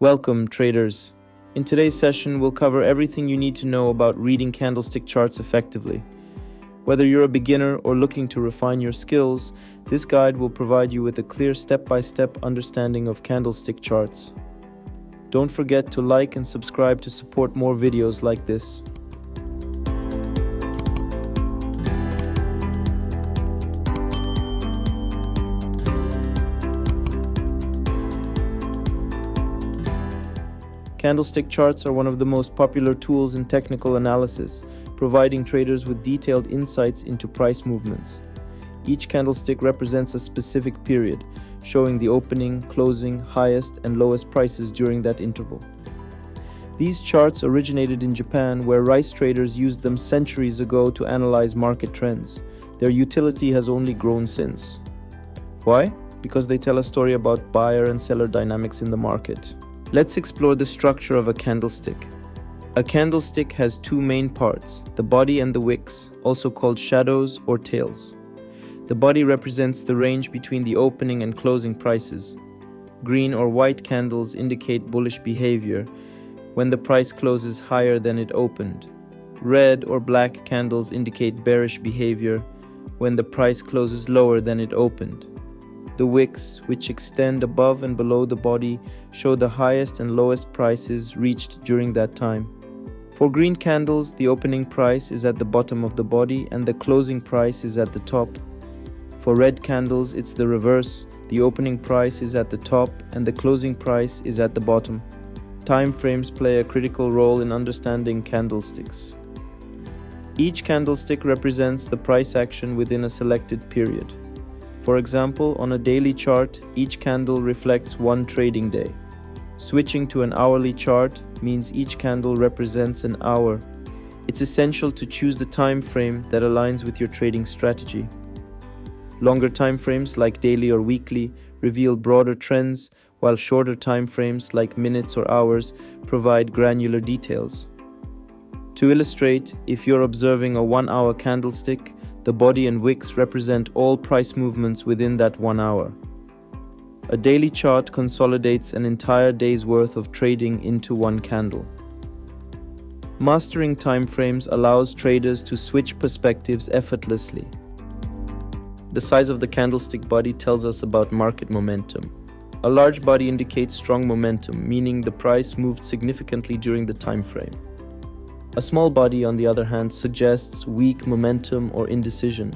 Welcome, traders. In today's session, we'll cover everything you need to know about reading candlestick charts effectively. Whether you're a beginner or looking to refine your skills, this guide will provide you with a clear step-by-step understanding of candlestick charts. Don't forget to like and subscribe to support more videos like this. Candlestick charts are one of the most popular tools in technical analysis, providing traders with detailed insights into price movements. Each candlestick represents a specific period, showing the opening, closing, highest and lowest prices during that interval. These charts originated in Japan, where rice traders used them centuries ago to analyze market trends. Their utility has only grown since. Why? Because they tell a story about buyer and seller dynamics in the market. Let's explore the structure of a candlestick. A candlestick has two main parts, the body and the wicks, also called shadows or tails. The body represents the range between the opening and closing prices. Green or white candles indicate bullish behavior when the price closes higher than it opened. Red or black candles indicate bearish behavior when the price closes lower than it opened. The wicks, which extend above and below the body, show the highest and lowest prices reached during that time. For green candles, the opening price is at the bottom of the body and the closing price is at the top. For red candles, it's the reverse. The opening price is at the top and the closing price is at the bottom. Time frames play a critical role in understanding candlesticks. Each candlestick represents the price action within a selected period. For example, on a daily chart, each candle reflects one trading day. Switching to an hourly chart means each candle represents an hour. It's essential to choose the time frame that aligns with your trading strategy. Longer time frames like daily or weekly reveal broader trends, while shorter time frames like minutes or hours provide granular details. To illustrate, if you're observing a 1-hour candlestick, the body and wicks represent all price movements within that 1 hour. A daily chart consolidates an entire day's worth of trading into one candle. Mastering time frames allows traders to switch perspectives effortlessly. The size of the candlestick body tells us about market momentum. A large body indicates strong momentum, meaning the price moved significantly during the time frame. A small body, on the other hand, suggests weak momentum or indecision.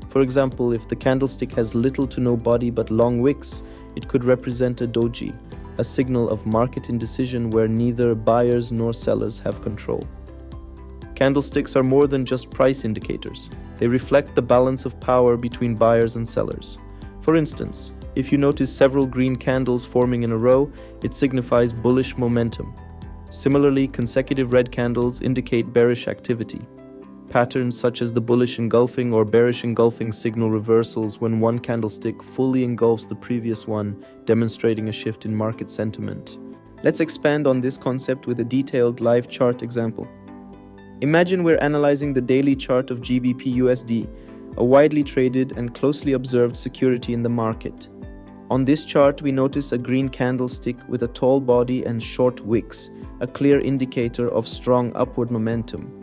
For example, if the candlestick has little to no body but long wicks, it could represent a doji, a signal of market indecision where neither buyers nor sellers have control. Candlesticks are more than just price indicators. They reflect the balance of power between buyers and sellers. For instance, if you notice several green candles forming in a row, it signifies bullish momentum. Similarly, consecutive red candles indicate bearish activity. Patterns such as the bullish engulfing or bearish engulfing signal reversals when one candlestick fully engulfs the previous one, demonstrating a shift in market sentiment. Let's expand on this concept with a detailed live chart example. Imagine we're analyzing the daily chart of GBP/USD, a widely traded and closely observed security in the market. On this chart, we notice a green candlestick with a tall body and short wicks, a clear indicator of strong upward momentum.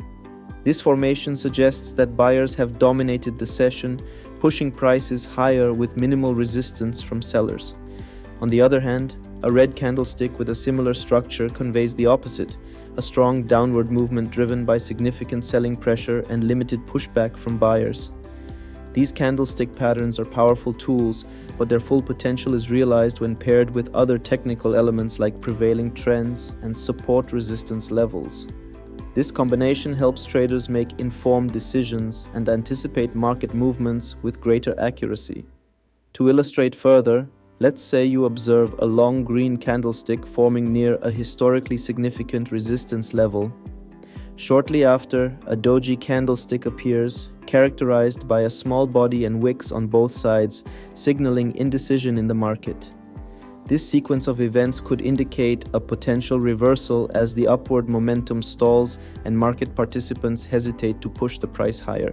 This formation suggests that buyers have dominated the session, pushing prices higher with minimal resistance from sellers. On the other hand, a red candlestick with a similar structure conveys the opposite, a strong downward movement driven by significant selling pressure and limited pushback from buyers. These candlestick patterns are powerful tools, but their full potential is realized when paired with other technical elements like prevailing trends and support resistance levels. This combination helps traders make informed decisions and anticipate market movements with greater accuracy. To illustrate further, let's say you observe a long green candlestick forming near a historically significant resistance level. Shortly after, a doji candlestick appears, characterized by a small body and wicks on both sides, signaling indecision in the market. This sequence of events could indicate a potential reversal as the upward momentum stalls and market participants hesitate to push the price higher.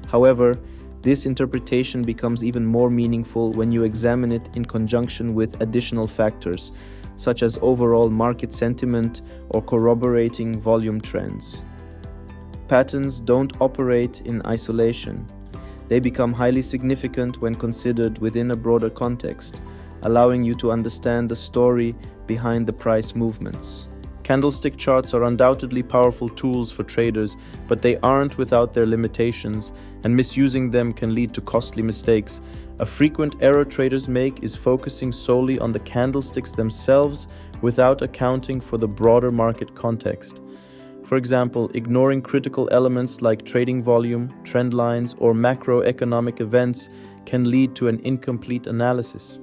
However, this interpretation becomes even more meaningful when you examine it in conjunction with additional factors, such as overall market sentiment or corroborating volume trends. Patterns don't operate in isolation. They become highly significant when considered within a broader context, allowing you to understand the story behind the price movements. Candlestick charts are undoubtedly powerful tools for traders, but they aren't without their limitations, and misusing them can lead to costly mistakes. A frequent error traders make is focusing solely on the candlesticks themselves without accounting for the broader market context. For example, ignoring critical elements like trading volume, trend lines, or macroeconomic events can lead to an incomplete analysis.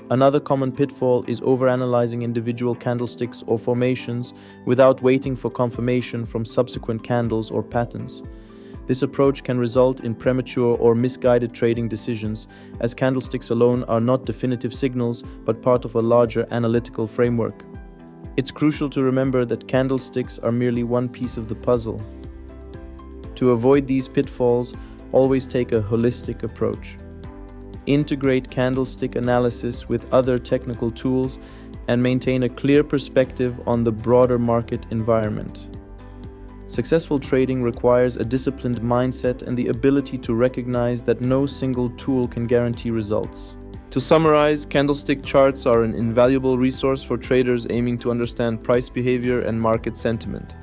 Another common pitfall is overanalyzing individual candlesticks or formations without waiting for confirmation from subsequent candles or patterns. This approach can result in premature or misguided trading decisions, as candlesticks alone are not definitive signals but part of a larger analytical framework. It's crucial to remember that candlesticks are merely one piece of the puzzle. To avoid these pitfalls, always take a holistic approach. Integrate candlestick analysis with other technical tools and maintain a clear perspective on the broader market environment. Successful trading requires a disciplined mindset and the ability to recognize that no single tool can guarantee results. To summarize, candlestick charts are an invaluable resource for traders aiming to understand price behavior and market sentiment.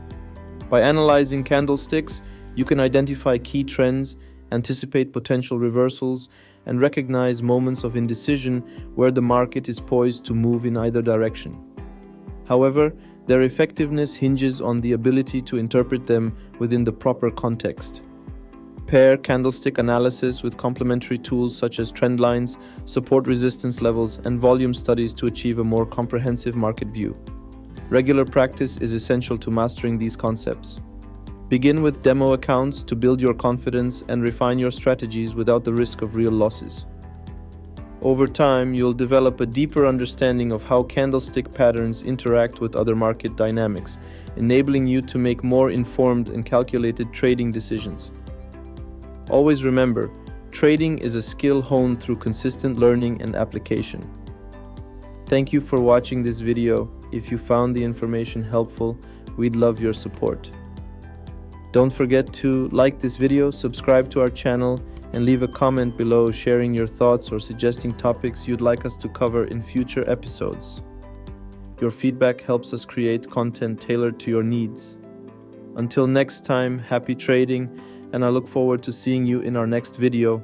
By analyzing candlesticks, you can identify key trends, anticipate potential reversals, and recognize moments of indecision where the market is poised to move in either direction. However, their effectiveness hinges on the ability to interpret them within the proper context. Pair candlestick analysis with complementary tools such as trend lines, support resistance levels, and volume studies to achieve a more comprehensive market view. Regular practice is essential to mastering these concepts. Begin with demo accounts to build your confidence and refine your strategies without the risk of real losses. Over time, you'll develop a deeper understanding of how candlestick patterns interact with other market dynamics, enabling you to make more informed and calculated trading decisions. Always remember, trading is a skill honed through consistent learning and application. Thank you for watching this video. If you found the information helpful, we'd love your support. Don't forget to like this video, subscribe to our channel, and leave a comment below sharing your thoughts or suggesting topics you'd like us to cover in future episodes. Your feedback helps us create content tailored to your needs. Until next time, happy trading, and I look forward to seeing you in our next video.